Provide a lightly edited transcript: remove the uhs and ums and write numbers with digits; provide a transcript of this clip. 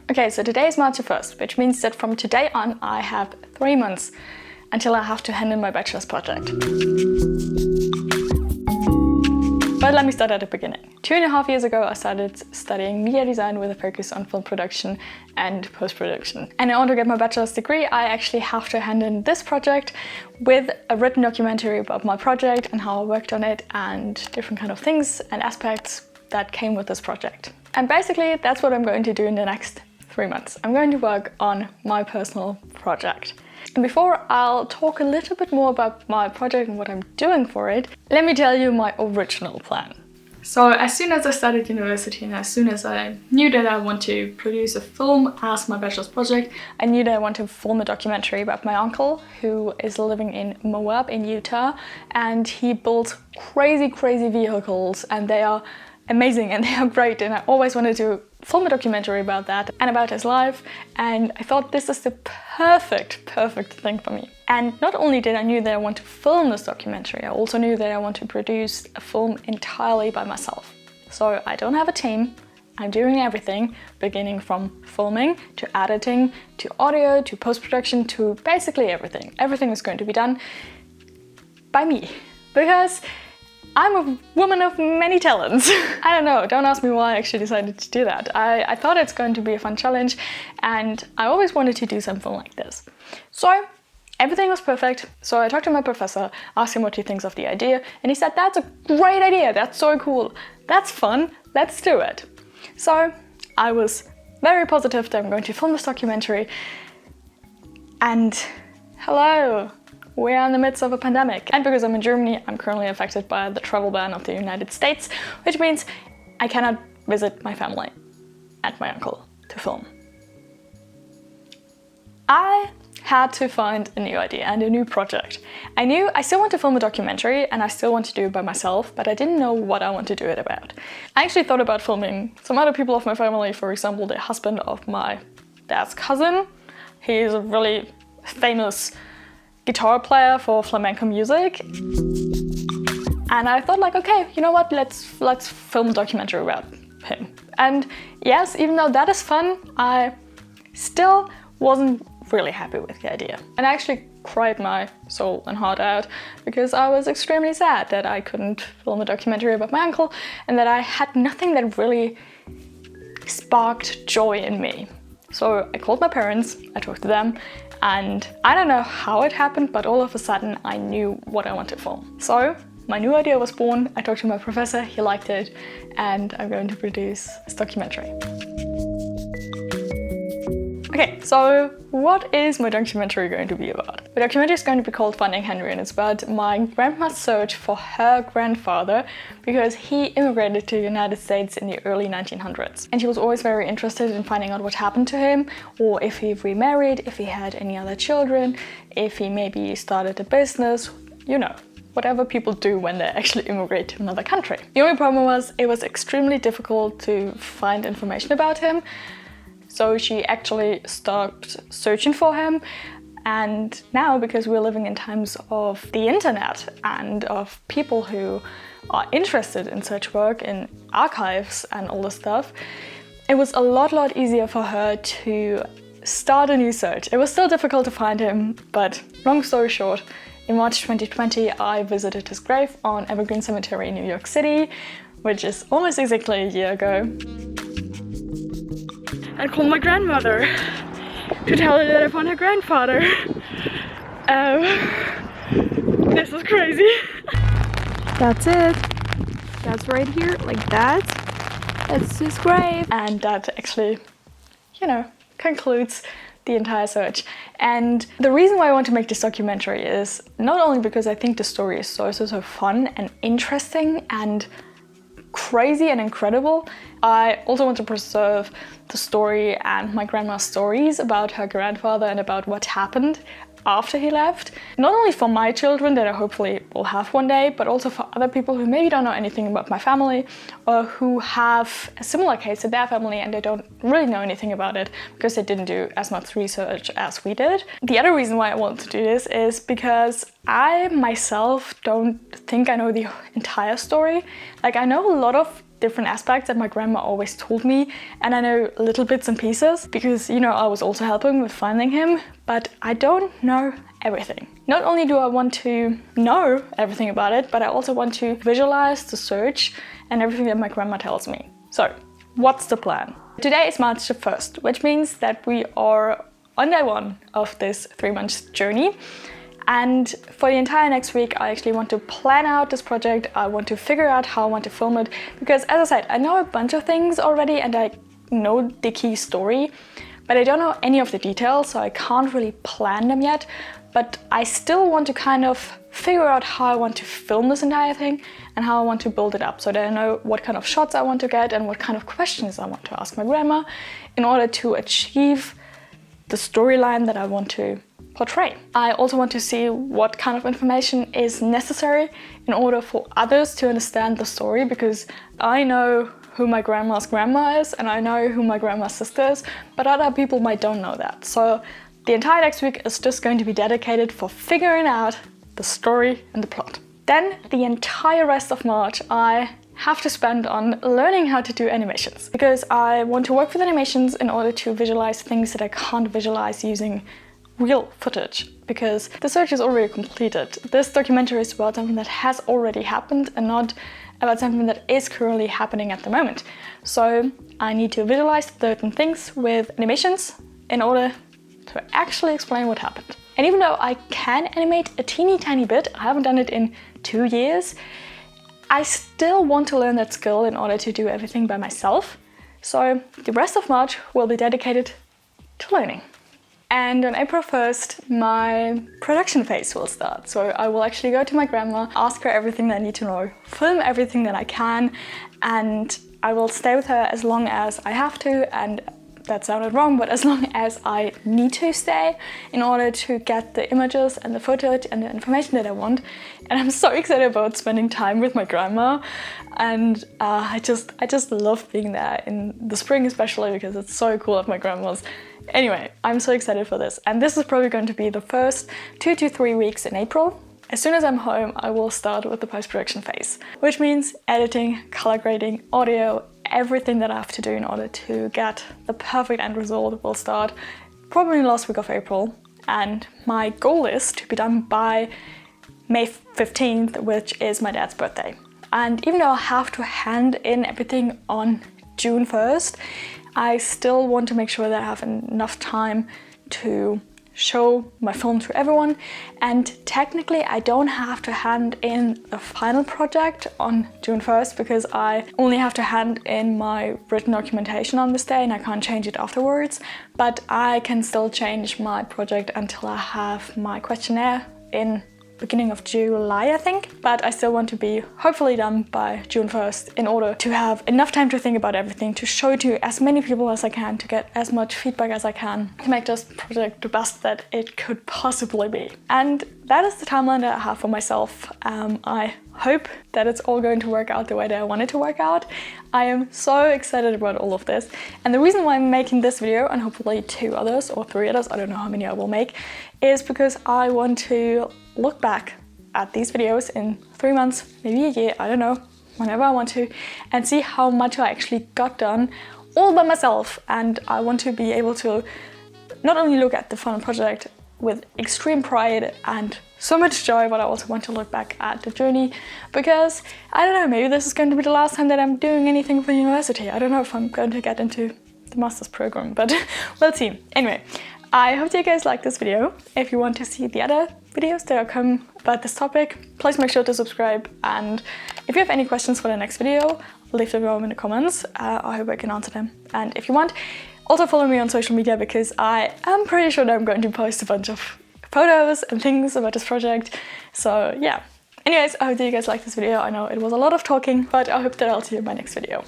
Okay, so today is March 1st, which means that from today on I have 3 months until I have to hand in my bachelor's project. But let me start at the beginning. 2.5 years ago, I started studying media design with a focus on film production and post-production. And in order to get my bachelor's degree, I actually have to hand in this project with a written documentary about my project and how I worked on it and different kind of things and aspects that came with this project. And basically, that's what I'm going to do in the next 3 months. I'm going to work on my personal project. And before I'll talk a little bit more about my project and what I'm doing for it, let me tell you my original plan. So as soon as I started university and as soon as I knew that I want to produce a film as my bachelor's project, I knew that I want to film a documentary about my uncle who is living in Moab in Utah, and he builds crazy vehicles, and they are amazing and they are great, and I always wanted to film a documentary about that and about his life, and I thought this is the perfect thing for me. And not only did I knew that I want to film this documentary, I also knew that I want to produce a film entirely by myself. So I don't have a team, I'm doing everything, beginning from filming to editing to audio to post-production to basically everything. Everything is going to be done by me, because I'm a woman of many talents. I don't know, don't ask me why I actually decided to do that. I thought it's going to be a fun challenge, and I always wanted to do something like this. So everything was perfect. So I talked to my professor, asked him what he thinks of the idea, and he said, that's a great idea, that's so cool, that's fun, let's do it. So I was very positive that I'm going to film this documentary, and hello. We are in the midst of a pandemic, and because I'm in Germany, I'm currently affected by the travel ban of the United States, which means I cannot visit my family and my uncle to film. I had to find a new idea and a new project. I knew I still want to film a documentary and I still want to do it by myself, but I didn't know what I want to do it about. I actually thought about filming some other people of my family, for example, the husband of my dad's cousin. He is a really famous guitar player for flamenco music, and I thought, like, okay, you know what, let's film a documentary about him. And yes, even though that is fun, I still wasn't really happy with the idea, and I actually cried my soul and heart out because I was extremely sad that I couldn't film a documentary about my uncle and that I had nothing that really sparked joy in me. So I called my parents, I talked to them, and I don't know how it happened, but all of a sudden I knew what I wanted to film. So my new idea was born, I talked to my professor, he liked it, and I'm going to produce this documentary. Okay, so what is my documentary going to be about? The documentary is going to be called Finding Henry, and it's about my grandma's search for her grandfather because he immigrated to the United States in the early 1900s. And she was always very interested in finding out what happened to him, or if he remarried, if he had any other children, if he maybe started a business, you know, whatever people do when they actually immigrate to another country. The only problem was it was extremely difficult to find information about him. So she actually stopped searching for him, and now, because we're living in times of the internet and of people who are interested in such work, in archives and all this stuff, it was a lot easier for her to start a new search. It was still difficult to find him, but long story short, in March 2020 I visited his grave on Evergreen Cemetery in New York City, which is almost exactly a year ago. I called my grandmother to tell her that I found her grandfather. This is crazy. That's it. That's right here, like that. That's his grave. And that actually, you know, concludes the entire search. And the reason why I want to make this documentary is not only because I think the story is so fun and interesting and crazy and incredible. I also want to preserve the story and my grandma's stories about her grandfather and about what happened after he left. Not only for my children that I hopefully will have one day, but also for other people who maybe don't know anything about my family or who have a similar case in their family and they don't really know anything about it because they didn't do as much research as we did. The other reason why I want to do this is because I myself don't think I know the entire story. Like, I know a lot of different aspects that my grandma always told me, and I know little bits and pieces because, you know, I was also helping with finding him, but I don't know everything. Not only do I want to know everything about it, but I also want to visualize the search and everything that my grandma tells me. So, what's the plan? Today is March the 1st, which means that we are on day 1 of this 3-month journey. And for the entire next week, I actually want to plan out this project. I want to figure out how I want to film it, because as I said, I know a bunch of things already and I know the key story, but I don't know any of the details, so I can't really plan them yet. But I still want to kind of figure out how I want to film this entire thing and how I want to build it up, so that I know what kind of shots I want to get and what kind of questions I want to ask my grandma in order to achieve the storyline that I want to portray. I also want to see what kind of information is necessary in order for others to understand the story, because I know who my grandma's grandma is and I know who my grandma's sister is, but other people might don't know that. So the entire next week is just going to be dedicated for figuring out the story and the plot. Then the entire rest of March I have to spend on learning how to do animations, because I want to work with animations in order to visualize things that I can't visualize using real footage, because the search is already completed. This documentary is about something that has already happened and not about something that is currently happening at the moment. So I need to visualize certain things with animations in order to actually explain what happened. And even though I can animate a teeny tiny bit, I haven't done it in 2 years, I still want to learn that skill in order to do everything by myself. So the rest of March will be dedicated to learning. And on April 1st, my production phase will start. So I will actually go to my grandma, ask her everything that I need to know, film everything that I can, and I will stay with her as long as I have to, and that sounded wrong, but as long as I need to stay in order to get the images and the footage and the information that I want. And I'm so excited about spending time with my grandma, and I just love being there in the spring, especially because it's so cool at my grandma's. Anyway, I'm so excited for this, and this is probably going to be the first 2 to 3 weeks in April. As soon as I'm home, I will start with the post-production phase, which means editing, color grading, audio, everything that I have to do in order to get the perfect end result will start probably in the last week of April. And my goal is to be done by May 15th, which is my dad's birthday. And even though I have to hand in everything on June 1st, I still want to make sure that I have enough time to show my film to everyone. And technically I don't have to hand in the final project on June 1st, because I only have to hand in my written documentation on this day and I can't change it afterwards. But I can still change my project until I have my questionnaire in beginning of July, I think. But I still want to be hopefully done by June 1st in order to have enough time to think about everything, to show it to as many people as I can, to get as much feedback as I can, to make this project the best that it could possibly be. And that is the timeline that I have for myself. I hope that it's all going to work out the way that I want it to work out. I am so excited about all of this. And the reason why I'm making this video, and hopefully 2 others or 3 others, I don't know how many I will make, is because I want to look back at these videos in 3 months, maybe a year, I don't know, whenever I want to, and see how much I actually got done all by myself. And I want to be able to not only look at the final project with extreme pride and so much joy, but I also want to look back at the journey, because I don't know, maybe this is going to be the last time that I'm doing anything for university. I don't know if I'm going to get into the master's program, but we'll see. Anyway, I hope you guys like this video. If you want to see the other videos that are coming about this topic, please make sure to subscribe. And if you have any questions for the next video, leave them below in the comments. I hope I can answer them. And if you want, also follow me on social media, because I am pretty sure that I'm going to post a bunch of photos and things about this project. So yeah. Anyways, I hope that you guys liked this video. I know it was a lot of talking, but I hope that I'll see you in my next video.